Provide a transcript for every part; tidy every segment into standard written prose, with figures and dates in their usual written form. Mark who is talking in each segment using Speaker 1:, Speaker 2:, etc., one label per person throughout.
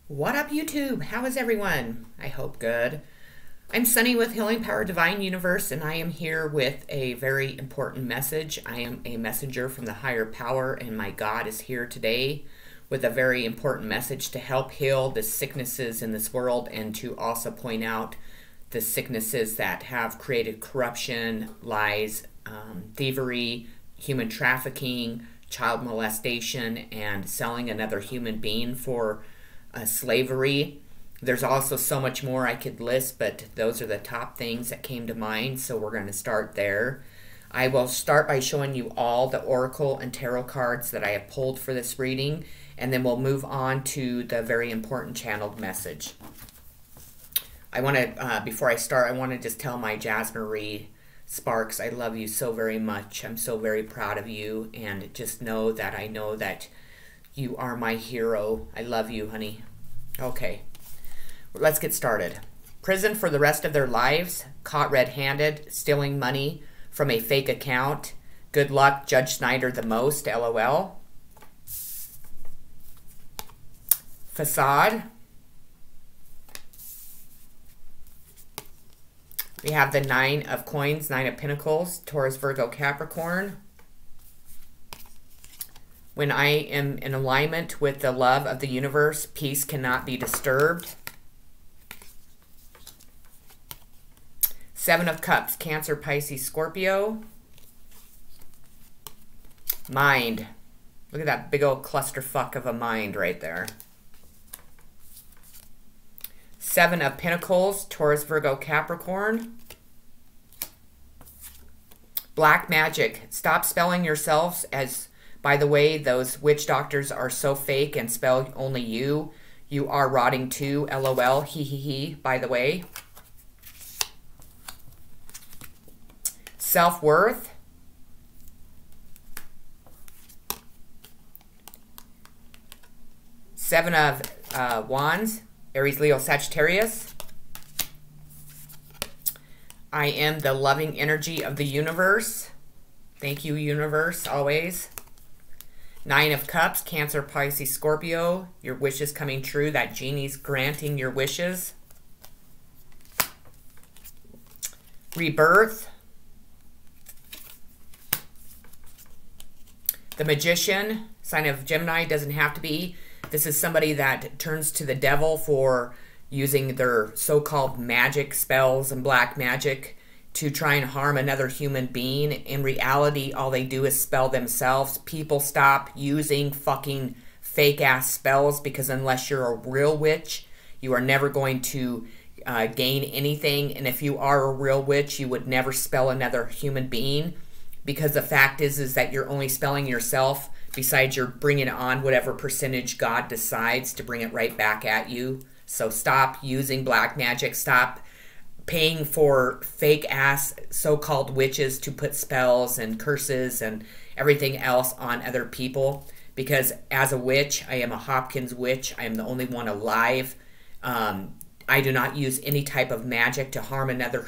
Speaker 1: What up, YouTube? How is everyone? I hope good. I'm Sunny with Healing Power Divine Universe, and I am here with a very important message. I am a messenger from the higher power, and my God is here today with a very important message to help heal the sicknesses in this world and to also point out the sicknesses that have created corruption, lies, thievery, human trafficking, child molestation, and selling another human being for slavery. There's also so much more I could list, but those are the top things that came to mind, so we're going to start there. I will start by showing you all the oracle and tarot cards that I have pulled for this reading, and then we'll move on to the very important channeled message. I want to, before I start, I want to just tell my Jasmine Sparks, I love you so very much. I'm so very proud of you, and just know that I know that you are my hero. I love you, honey. Okay, let's get started. Prison for the rest of their lives, caught red-handed, stealing money from a fake account. Good luck, Judge Snyder the most, LOL. Facade. We have the Nine of Coins, Nine of Pentacles, Taurus, Virgo, Capricorn. When I am in alignment with the love of the universe, peace cannot be disturbed. Seven of Cups, Cancer, Pisces, Scorpio. Mind. Look at that big old clusterfuck of a mind right there. Seven of Pentacles, Taurus, Virgo, Capricorn. Black magic. Stop spelling yourselves as... By the way, those witch doctors are so fake and spell only you. You are rotting too, LOL, he, by the way. Self-worth. Seven of Wands, Aries, Leo, Sagittarius. I am the loving energy of the universe. Thank you, universe, always. Nine of Cups, Cancer, Pisces, Scorpio. Your wishes coming true. That genie's granting your wishes. Rebirth. The Magician, sign of Gemini, doesn't have to be. This is somebody that turns to the devil for using their so-called magic spells and black magic to try and harm another human being. In reality, all they do is spell themselves. People, stop using fucking fake-ass spells, because unless you're a real witch, you are never going to gain anything. And if you are a real witch, you would never spell another human being, because the fact is that you're only spelling yourself, besides you're bringing on whatever percentage God decides to bring it right back at you. So stop using black magic. Stop paying for fake-ass so-called witches to put spells and curses and everything else on other people. Because as a witch, I am a Hopkins witch. I am the only one alive. I do not use any type of magic to harm another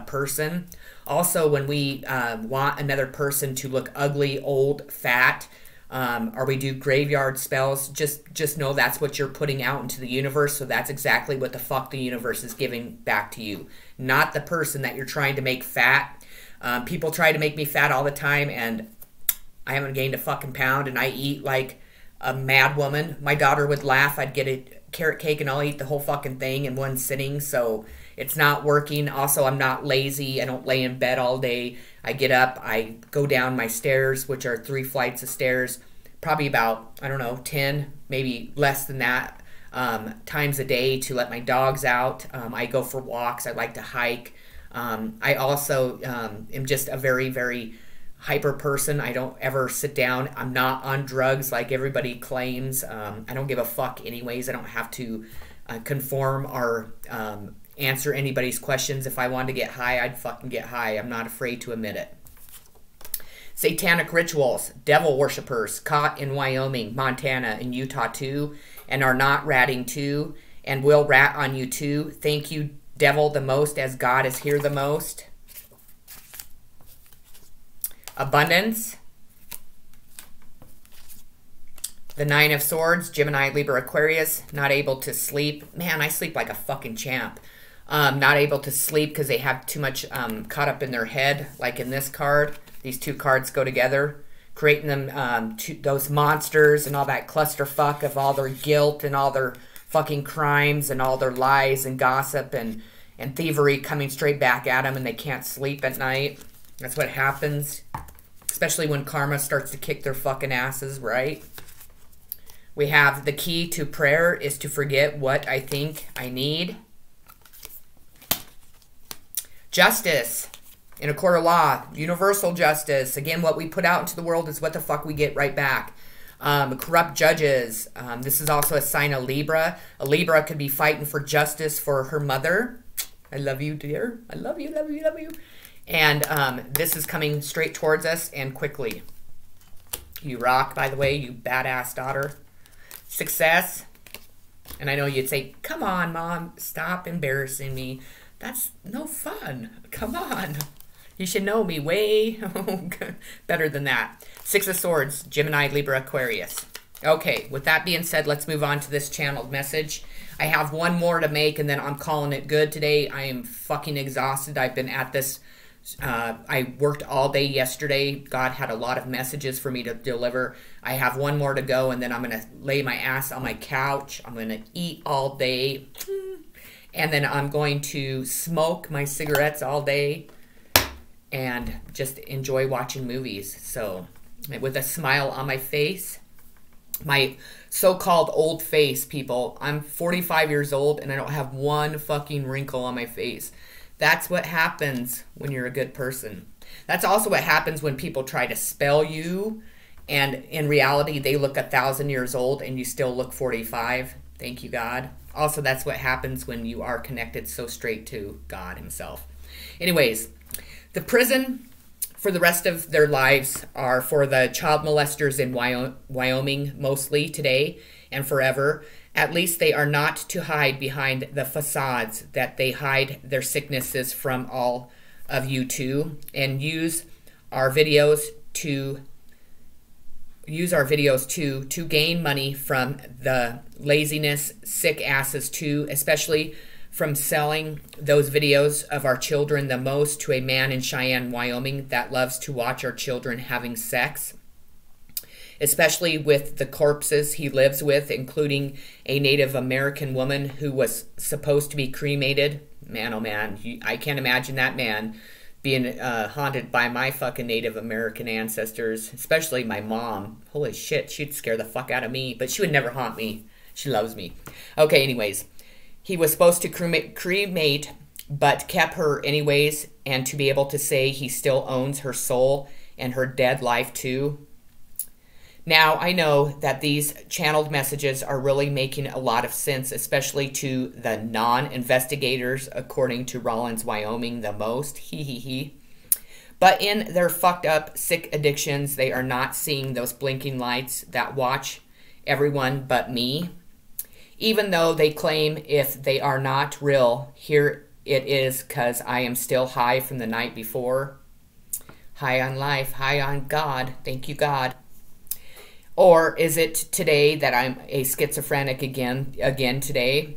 Speaker 1: person. Also, when we want another person to look ugly, old, fat, or we do graveyard spells, just know that's what you're putting out into the universe. So that's exactly what the fuck the universe is giving back to you, not the person that you're trying to make fat. People try to make me fat all the time, and I haven't gained a fucking pound, and I eat like a mad woman. My daughter would laugh. I'd get a carrot cake and I'll eat the whole fucking thing in one sitting. So it's not working. Also, I'm not lazy. I don't lay in bed all day. I get up, I go down my stairs, which are 3 flights of stairs, probably about, I don't know, 10, maybe less than that, times a day to let my dogs out. I go for walks. I like to hike. I also am just a very, very hyper person. I don't ever sit down. I'm not on drugs like everybody claims. I don't give a fuck anyways. I don't have to conform or answer anybody's questions. If I wanted to get high, I'd fucking get high. I'm not afraid to admit it. Satanic rituals, devil worshippers caught in Wyoming, Montana, and Utah too, and are not ratting too, and will rat on you too. Thank you, devil, the most, as God is here the most. Abundance. The Nine of Swords, Gemini, Libra, Aquarius, not able to sleep. Man, I sleep like a fucking champ. Not able to sleep because they have too much caught up in their head, like in this card. These two cards go together, creating them those monsters and all that clusterfuck of all their guilt and all their fucking crimes and all their lies and gossip and thievery coming straight back at them, and they can't sleep at night. That's what happens, especially when karma starts to kick their fucking asses, right? We have the key to prayer is to forget what I think I need. Justice in a court of law, universal justice. Again, what we put out into the world is what the fuck we get right back. Corrupt judges. This is also a sign of Libra. A Libra could be fighting for justice for her mother. I love you, dear. I love you, love you, love you. And this is coming straight towards us and quickly. You rock, by the way, you badass daughter. Success. And I know you'd say, come on, Mom, stop embarrassing me. That's no fun. Come on. You should know me way better than that. Six of Swords, Gemini, Libra, Aquarius. Okay, with that being said, let's move on to this channeled message. I have one more to make, and then I'm calling it good today. I am fucking exhausted. I've been at this. I worked all day yesterday. God had a lot of messages for me to deliver. I have one more to go, and then I'm going to lay my ass on my couch. I'm going to eat all day. And then I'm going to smoke my cigarettes all day and just enjoy watching movies. So, with a smile on my face, my so-called old face, people. I'm 45 years old and I don't have one fucking wrinkle on my face. That's what happens when you're a good person. That's also what happens when people try to spell you, and in reality, they look 1,000 years old and you still look 45. Thank you, God. Also, that's what happens when you are connected so straight to God himself. Anyways, the prison for the rest of their lives are for the child molesters in Wyoming, mostly today and forever. At least they are not to hide behind the facades that they hide their sicknesses from all of you too, and use our videos to gain money from the laziness sick asses too, especially from selling those videos of our children the most to a man in Cheyenne, Wyoming that loves to watch our children having sex, especially with the corpses he lives with, including a Native American woman who was supposed to be cremated. Man, oh man, I can't imagine that man being haunted by my fucking Native American ancestors, especially my mom. Holy shit, she'd scare the fuck out of me, but she would never haunt me. She loves me. Okay, anyways. He was supposed to cremate, but kept her anyways, and to be able to say he still owns her soul and her dead life too. Now, I know that these channeled messages are really making a lot of sense, especially to the non-investigators, according to Rollins, Wyoming, the most. Hee hee hee. But in their fucked up, sick addictions, they are not seeing those blinking lights that watch everyone but me. Even though they claim if they are not real, here it is because I am still high from the night before. High on life, high on God. Thank you, God. Or is it today that I'm a schizophrenic again today?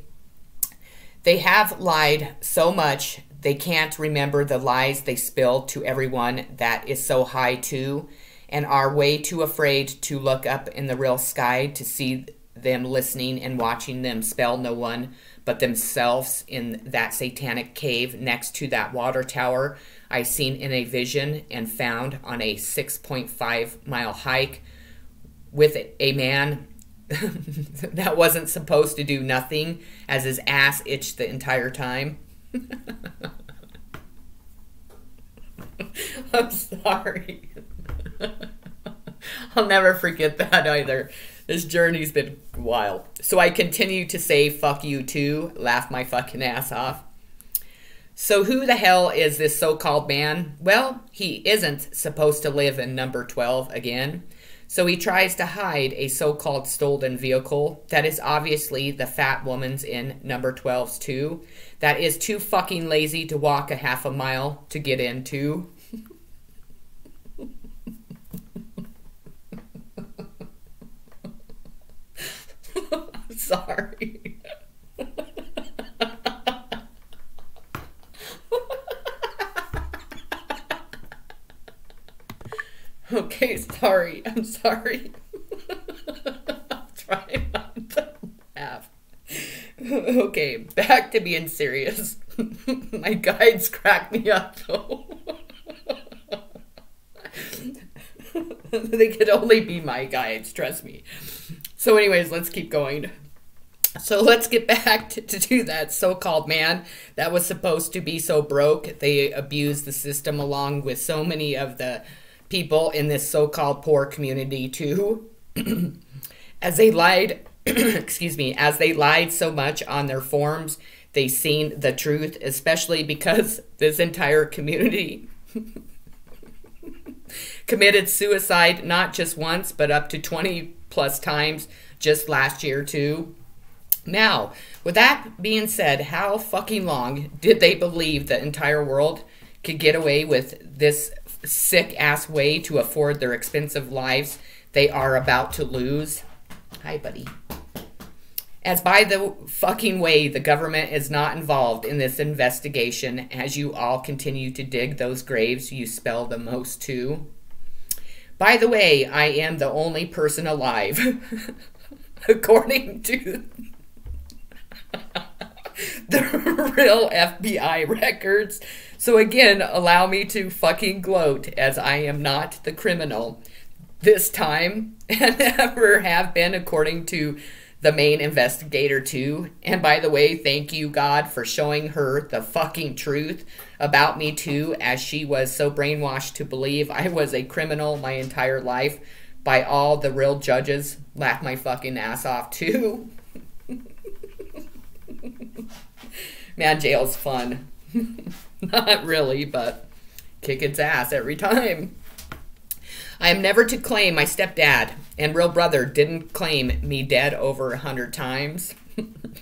Speaker 1: They have lied so much they can't remember the lies they spilled to everyone that is so high too, and are way too afraid to look up in the real sky to see them listening and watching them spell no one but themselves in that satanic cave next to that water tower I seen in a vision and found on a 6.5-mile hike with a man that wasn't supposed to do nothing as his ass itched the entire time. I'm sorry. I'll never forget that either. This journey's been wild. So I continue to say fuck you too, laugh my fucking ass off. So who the hell is this so-called man? Well, he isn't supposed to live in number 12 again. So he tries to hide a so-called stolen vehicle that is obviously the fat woman's in number 12's too. That is too fucking lazy to walk a half a mile to get into. sorry. Okay, sorry. I'm sorry. I'm trying not to laugh. Okay, back to being serious. My guides crack me up, though. They could only be my guides, trust me. So anyways, let's keep going. So let's get back to that so-called man that was supposed to be so broke. They abused the system along with so many of the people in this so-called poor community too. As they lied, excuse me, as they lied so much on their forms, they seen the truth, especially because this entire community committed suicide not just once, but up to 20 plus times just last year too. Now, with that being said, how fucking long did they believe the entire world could get away with this sick-ass way to afford their expensive lives they are about to lose? Hi, buddy. As by the fucking way, the government is not involved in this investigation as you all continue to dig those graves you spell the most to. By the way, I am the only person alive, according to the real FBI records. So again, allow me to fucking gloat as I am not the criminal this time and never have been, according to the main investigator too. And by the way, thank you God for showing her the fucking truth about me too, as she was so brainwashed to believe I was a criminal my entire life by all the real judges. Laugh my fucking ass off too. Man, jail's fun. Not really, but kick its ass every time. I am never to claim my stepdad and real brother didn't claim me dead over 100 times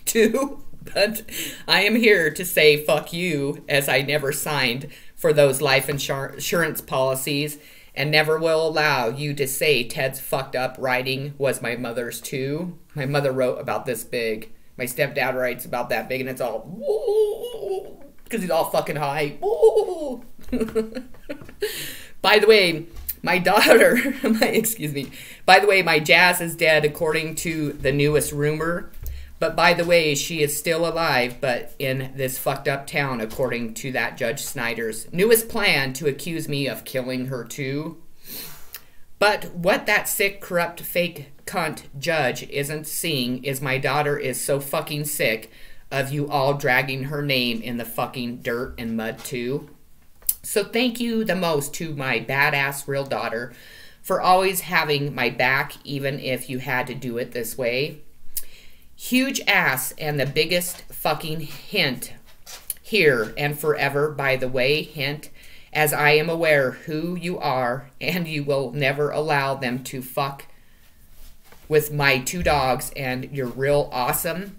Speaker 1: too, but I am here to say fuck you, as I never signed for those life insurance policies and never will allow you to say Ted's fucked up writing was my mother's too. My mother wrote about this big. My stepdad writes about that big, and it's all because he's all fucking high. By the way, my daughter, excuse me. By the way, my Jazz is dead according to the newest rumor. But by the way, she is still alive, but in this fucked up town, according to that Judge Snyder's newest plan to accuse me of killing her too. But what that sick, corrupt, fake cunt judge isn't seeing is my daughter is so fucking sick of you all dragging her name in the fucking dirt and mud too. So thank you the most to my badass real daughter for always having my back, even if you had to do it this way. Huge ass, and the biggest fucking hint here and forever, by the way, hint, as I am aware who you are, and you will never allow them to fuck with my 2 dogs, and you're real awesome,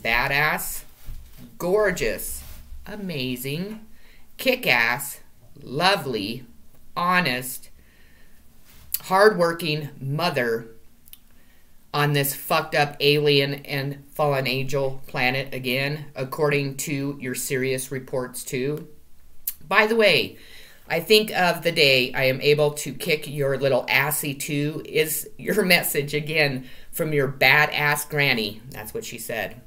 Speaker 1: badass, gorgeous, amazing, kick-ass, lovely, honest, hardworking mother on this fucked up alien and fallen angel planet again, according to your serious reports too. By the way, I think of the day I am able to kick your little assy too is your message again from your badass granny. That's what she said.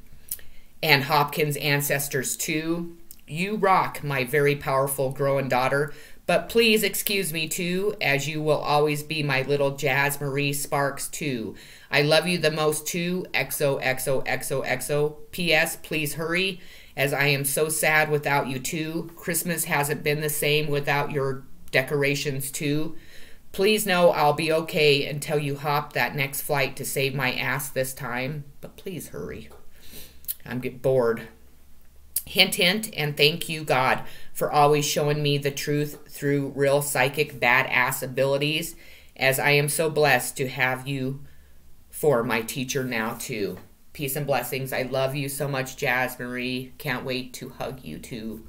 Speaker 1: And Hopkins ancestors too. You rock, my very powerful growing daughter. But please excuse me too, as you will always be my little Jazz Marie Sparks too. I love you the most too. XOXOXOXO. P.S. Please hurry, as I am so sad without you too. Christmas hasn't been the same without your decorations too. Please know I'll be okay until you hop that next flight to save my ass this time. But please hurry. I'm getting bored. Hint, hint, and thank you, God, for always showing me the truth through real psychic badass abilities, as I am so blessed to have you for my teacher now, too. Peace and blessings. I love you so much, Jazz Marie. Can't wait to hug you, too.